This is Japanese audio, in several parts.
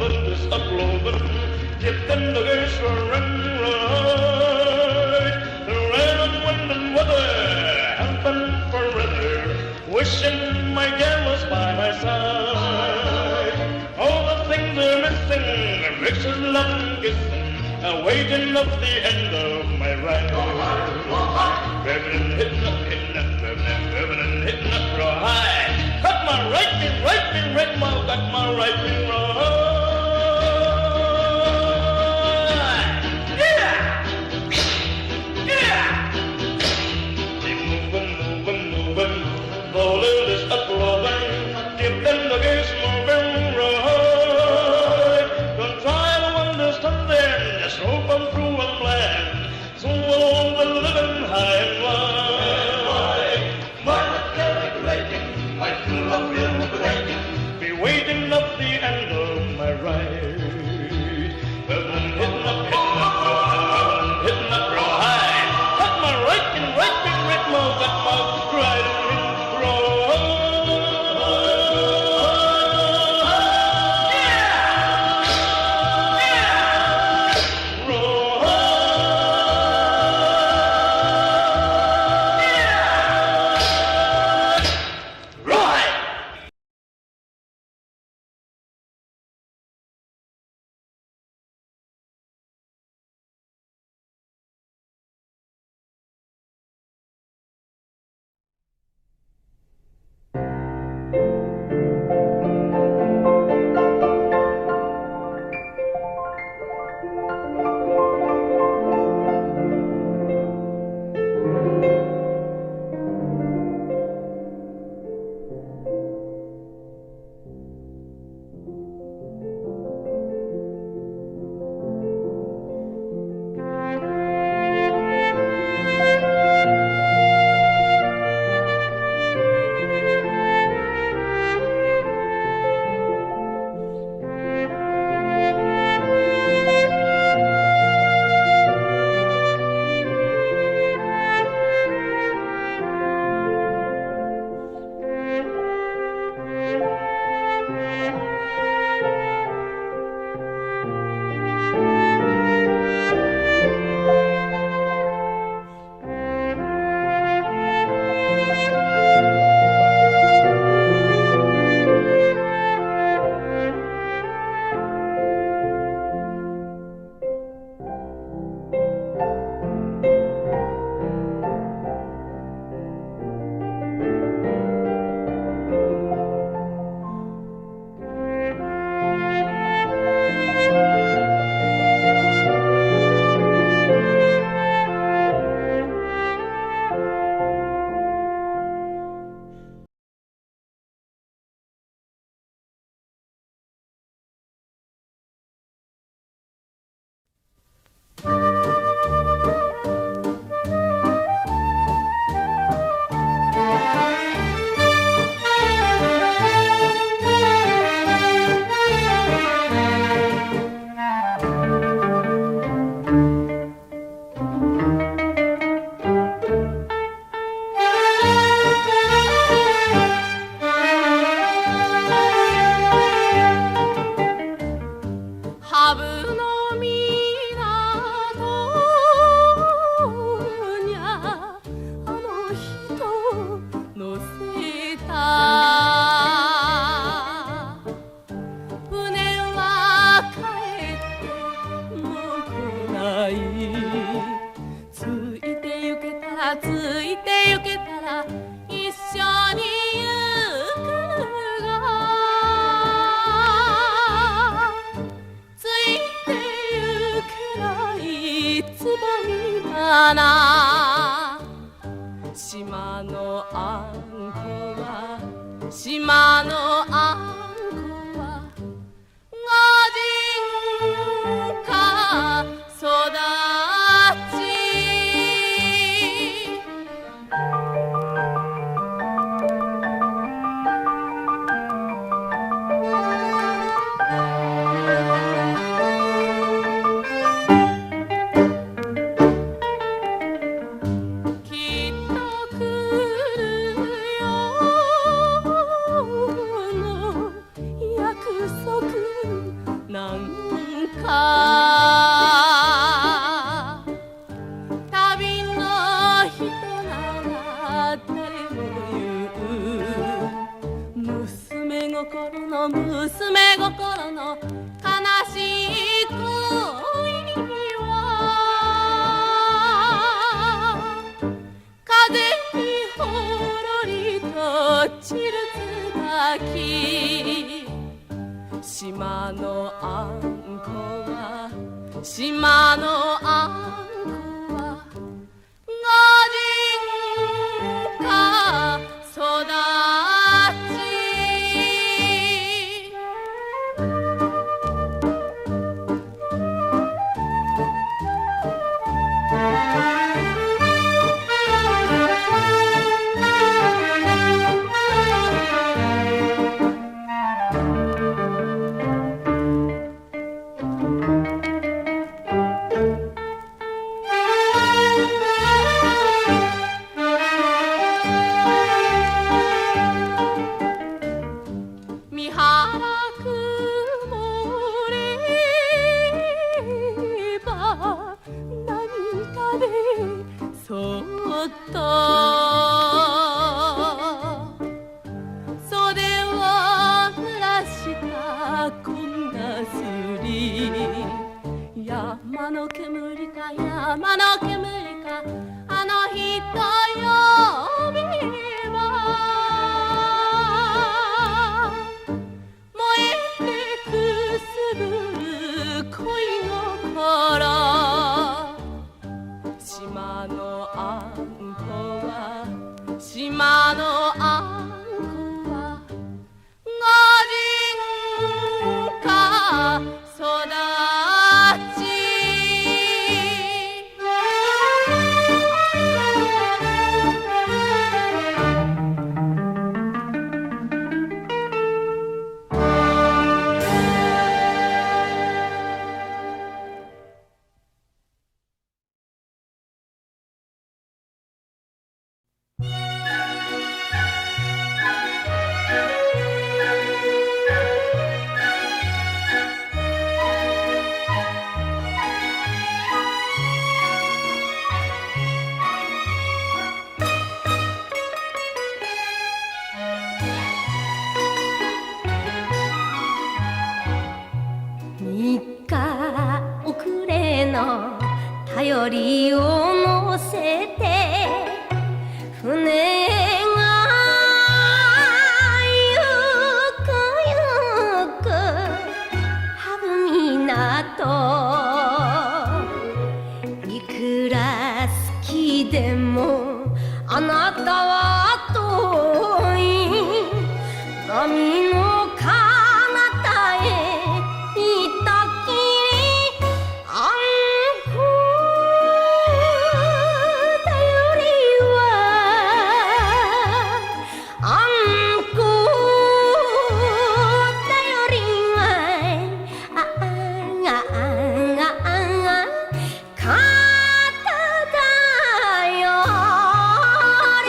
rolling, this up-loving, get them the girls for run, right. The rain and wind and weather, helping forever, wishing my gal was by my side. All the things are missing, mixes, love and kissing, waiting up the end of my ride. Revving, hitting up, revving and hitting up real high. Cut my right, mouth, got my right, right.な島のあんこは島のあんこは御人か育ちなんか旅の人なら誰も言う娘心の悲しい恋は風にほろりと散る椿島のあんこは島のあんこは御人か育ち見晴らくもれば涙でそっと袖を濡らしたこんなすり山の煙か山の煙かあの人呼べば燃えてくすぶる恋心島のあんこは島のあんこは御人か育ち3日遅れの頼りを乗せて船がゆくゆく羽生港いくら好きでもあなたは遠い波の彼方へ行ったきりあんこ頼りはあんこ頼りはああ肩だより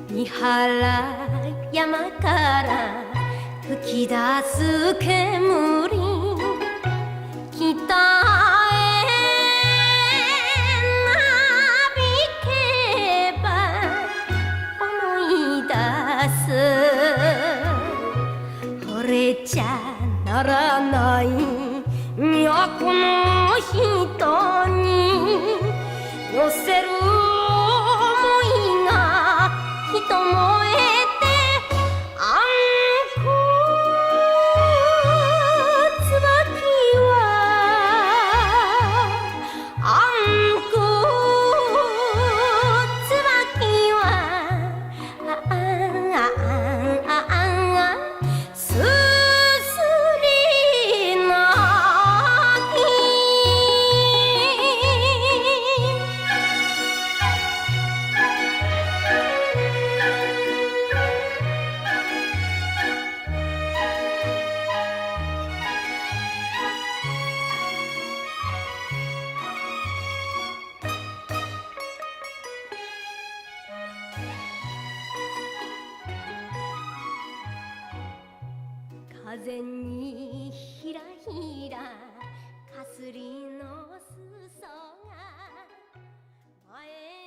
三原山から吹き出す煙北へなびけば思い出す惚れちゃならない都の人に寄せる想いが人燃えてあんこ椿はあんこ椿はすすり泣き風にひらひらかすりの裾が前